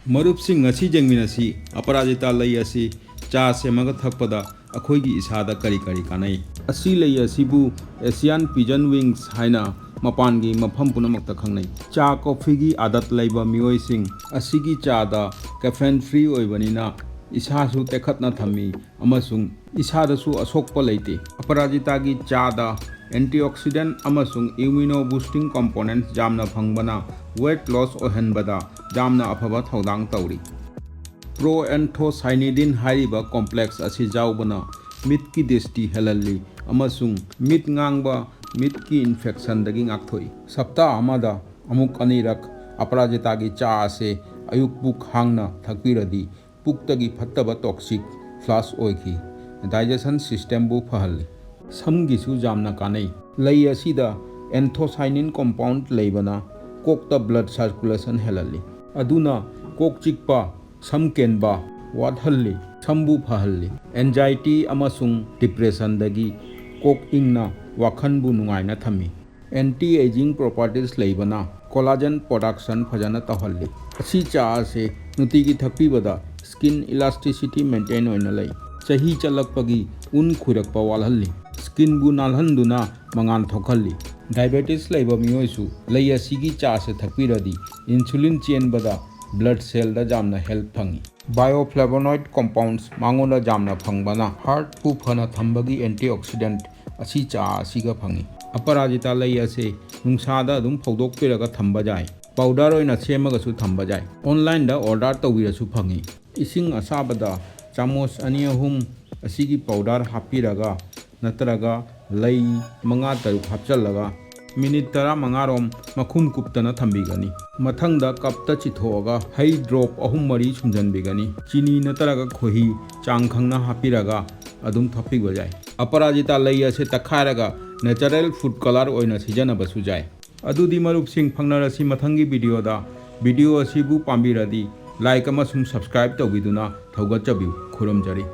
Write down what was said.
ꯃꯔꯨꯞꯁꯤꯡ ꯉꯁꯤ ꯌꯦꯡꯃꯤꯟꯅꯁꯤ ꯑꯄꯔꯥꯖꯤꯇꯥ ꯂꯩ ꯑꯁꯤ ꯆꯥ ꯁꯦꯝꯃꯒ ꯊꯛꯄꯗ ꯑꯩꯈꯣꯏꯒꯤ ꯏꯁꯥꯗ ꯀꯔꯤ ꯀꯔꯤ ꯀꯥꯟꯅꯩ? ꯑꯁꯤ ꯂꯩ ꯑꯁꯤꯕꯨ ꯑꯦꯁꯤꯌꯥꯟ ꯄꯤꯖꯟ ꯋꯤꯡꯁ ꯍꯥꯏꯅ ꯃꯄꯥꯟꯒꯤ ꯃꯐꯝ ꯄꯨꯝꯅꯃꯛꯇ ꯈꯪꯅꯩ꯫ ꯆꯥ ꯀꯣꯐꯤꯒꯤ ꯑꯥꯗꯠ ꯂꯩꯕ ꯃꯤꯑꯣꯏꯁꯤꯡ ꯑꯁꯤꯒꯤ ꯆꯥꯗ ꯀꯦꯐꯦꯟ ꯐ꯭ꯔꯤ ꯑꯣꯏꯕꯅꯤꯅ ꯏꯁꯥꯁꯨ ꯇꯦꯛꯈꯠꯅ ꯊꯝꯃꯤ ꯑꯃꯁꯨꯡ ꯏꯁꯥꯗꯁꯨ ꯑꯁꯣꯛꯄ ꯂꯩꯇꯦ꯫ ꯑꯄꯔꯥꯖꯤꯇꯥꯒꯤ ꯆꯥꯗ ꯑꯦꯟꯇꯤꯑꯣꯛꯁꯤꯗꯦꯟꯠ ꯑꯃꯁꯨꯡ ꯏꯝꯃ꯭ꯌꯨꯅꯣ ꯕꯨꯁꯇꯤꯡ ꯀꯝꯄꯣꯅꯦꯟꯠ ꯌꯥꯝꯅ ꯐꯪꯕꯅ ꯋꯦꯠ ꯂꯣꯁ ꯑꯣꯏꯍꯟꯕꯗ ꯌꯥꯝꯅ ꯑꯐꯕ ꯊꯧꯗꯥꯡ ꯇꯧꯔꯤ꯫ ꯄ꯭ꯔꯣꯑꯦꯟꯊꯣꯁꯥꯏꯅꯤꯗꯤꯟ ꯍꯥꯏꯔꯤꯕ ꯀꯣꯝꯄ꯭ꯂꯦꯛꯁ ꯑꯁꯤ ꯌꯥꯎꯕꯅ ꯃꯤꯠꯀꯤ ꯗꯤꯁꯇꯤ ꯍꯦꯜꯍꯜꯂꯤ ꯑꯃꯁꯨꯡ ꯃꯤꯠ ꯉꯥꯡꯕ ꯃꯤꯠꯀꯤ ꯏꯟꯐꯦꯛꯁꯟꯗꯒꯤ ꯉꯥꯛꯊꯣꯛꯏ꯫ ꯁꯞꯇꯥ ꯑꯃꯗ ꯑꯃꯨꯛ ꯑꯅꯤꯔꯛ ꯑꯄꯔꯥꯖꯤꯇꯥꯒꯤ ꯆꯥ ꯑꯁꯤ ꯑꯌꯨꯛ ꯄꯨꯛ ꯍꯥꯡꯅ ꯊꯛꯄꯤꯔꯗꯤ ꯄꯨꯛꯇꯒꯤ ꯐꯠꯇꯕ ꯇꯣꯛꯁꯤꯛ ꯐ꯭ꯂꯥꯁ ꯑꯣꯏꯈꯤ ꯗꯥꯏꯖꯦꯁꯟ ꯁꯤꯁꯇꯦꯝꯕꯨ ꯐꯍꯜꯂꯤ꯫ ꯁꯝꯒꯤꯁꯨ ꯌꯥꯝꯅ ꯀꯥꯟꯅꯩ꯫ ꯂꯩ ꯑꯁꯤꯗ ꯑꯦꯟꯊꯣꯁꯥꯏꯅꯤꯟ ꯀꯝꯄꯥꯎꯟꯠ ꯂꯩꯕꯅ ꯀꯣꯛꯇ ꯕ꯭ꯂꯗ ꯁꯔꯀꯨꯂꯦꯁꯟ ꯍꯦꯜꯍꯜꯂꯤ ꯑꯗꯨꯅ ꯀꯣꯛ ꯆꯤꯛꯄ ꯁꯝ ꯀꯦꯟꯕ ꯋꯥꯠꯍꯜꯂꯤ ꯁꯝꯕꯨ ꯐꯍꯜꯂꯤ꯫ ꯑꯦꯟꯖꯥꯏꯇꯤ ꯑꯃꯁꯨꯡ ꯗꯤꯄ꯭ꯔꯦꯁꯟꯗꯒꯤ ꯀꯣꯛ ꯏꯪꯅ ꯋꯥꯈꯟꯕꯨ ꯅꯨꯡꯉꯥꯏꯅ ꯊꯝꯃꯤ꯫ ꯑꯦꯟꯇꯤ ꯑꯦꯖꯤꯡ ꯄ꯭ꯔꯣꯄꯔꯇꯤꯁ ꯂꯩꯕꯅ ꯀꯣꯂꯥꯖꯦꯟ ꯄ꯭ꯔꯣꯗꯛꯁꯟ ꯐꯖꯅ ꯇꯧꯍꯜꯂꯤ꯫ ꯑꯁꯤ ꯆꯥ ꯑꯁꯤ ꯅꯨꯡꯇꯤꯒꯤ ꯊꯛꯄꯤꯕꯗ ꯁ꯭ꯀꯤꯟ ꯏꯂꯥꯁꯇꯤꯁꯤꯇꯤ ꯃꯦꯟꯇꯦꯟ ꯑꯣꯏꯅ ꯂꯩ꯫ ꯆꯍꯤ ꯆꯠꯂꯛꯄꯒꯤ ꯎꯟ ꯈꯨꯏꯔꯛꯄ ꯋꯥꯠꯍꯜꯂꯤ꯫ ꯁ꯭ꯀꯤꯟꯕꯨ ꯅꯥꯜꯍꯟꯗꯨꯅ ꯃꯉꯥꯜ ꯊꯣꯛꯍꯜꯂꯤ꯫ ꯗꯥꯏꯕꯦꯇꯤꯁ ꯂꯩꯕ ꯃꯤꯑꯣꯏꯁꯨ ꯂꯩ ꯑꯁꯤꯒꯤ ꯆꯥꯁꯦ ꯊꯛꯄꯤꯔꯗꯤ ꯏꯟꯁꯨꯂꯤꯟ ꯆꯦꯟꯕꯗ ꯕ꯭ꯂꯗ ꯁꯦꯜꯗ ꯌꯥꯝꯅ ꯍꯦꯜꯞ ꯐꯪꯏ꯫ ꯕꯥꯏꯑꯣꯐ꯭ꯂꯦꯚꯣꯅꯣꯏꯗ ꯀꯝꯄꯥꯎꯟꯠꯁ ꯃꯉꯣꯟꯗ ꯌꯥꯝꯅ ꯐꯪꯕꯅ ꯍꯥꯔꯠꯄꯨ ꯐꯅ ꯊꯝꯕꯒꯤ ꯑꯦꯟꯇꯤꯑꯣꯛꯁꯤꯗꯦꯟꯠ ꯑꯁꯤ ꯆꯥ ꯑꯁꯤꯒ ꯐꯪꯏ꯫ ꯑꯄꯔꯥꯖꯤꯇꯥ ꯂꯩ ꯑꯁꯤ ꯅꯨꯡꯁꯥꯗ ꯑꯗꯨꯝ ꯐꯧꯗꯣꯛꯄꯤꯔꯒ ꯊꯝꯕ ꯌꯥꯏ꯫ ꯄꯥꯎꯗꯔ ꯑꯣꯏꯅ ꯁꯦꯝꯃꯒꯁꯨ ꯊꯝꯕ ꯌꯥꯏ꯫ ꯑꯣꯟꯂꯥꯏꯟꯗ ꯑꯣꯔꯗꯔ ꯇꯧꯕꯤꯔꯁꯨ ꯐꯪꯏ꯫ ꯏꯁꯤꯡ ꯑꯁꯥꯕꯗ ꯆꯥꯃꯣꯁ 2-3 ꯑꯁꯤꯒꯤ ꯄꯥꯎꯗꯔ ꯍꯥꯞꯄꯤꯔꯒ ꯅꯠꯇ꯭ꯔꯒ ꯂꯩ 5-6 ꯍꯥꯞꯆꯜꯂꯒ ꯃꯤꯅꯤꯠ 15 ꯔꯣꯝ ꯃꯈꯨꯝ ꯀꯨꯞꯇꯅ ꯊꯝꯕꯤꯒꯅꯤ꯫ ꯃꯊꯪꯗ ꯀꯞꯇ ꯆꯤꯊꯣꯛꯑꯒ ꯍꯩ ꯗ꯭ꯔꯣꯞ 3-4 ꯁꯨꯝꯖꯟꯕꯤꯒꯅꯤ꯫ ꯆꯤꯅꯤ ꯅꯠꯇ꯭ꯔꯒ ꯈꯣꯏꯍꯤ ꯆꯥꯡ ꯈꯪꯅ ꯍꯥꯞꯄꯤꯔꯒ ꯑꯗꯨꯝ ꯊꯛꯄꯤꯕ ꯌꯥꯏ꯫ ꯑꯄꯔꯥꯖꯤꯇꯥ ꯂꯩ ꯑꯁꯤ ꯇꯛꯈꯥꯏꯔꯒ ꯅꯦꯆꯔꯦꯜ ꯐꯨꯗ ꯀꯂꯔ ꯑꯣꯏꯅ ꯁꯤꯖꯤꯟꯅꯕꯁꯨ ꯌꯥꯏ꯫ ꯑꯗꯨꯗꯤ ꯃꯔꯨꯞꯁꯤꯡ ꯐꯪꯅꯔꯁꯤ ꯃꯊꯪꯒꯤ ꯚꯤꯗꯤꯑꯣꯗ꯫ ꯚꯤꯗꯤꯑꯣ ꯑꯁꯤꯕꯨ ꯄꯥꯝꯕꯤꯔꯗꯤ ꯂꯥꯏꯛ ꯑꯃꯁꯨꯡ ꯁꯕꯁꯀ꯭ꯔꯥꯏꯕ ꯇꯧꯕꯤꯗꯨꯅ ꯊꯧꯒꯠꯆꯕꯤꯌꯨ꯫ ꯈꯨꯔꯨꯝꯖꯔꯤ꯫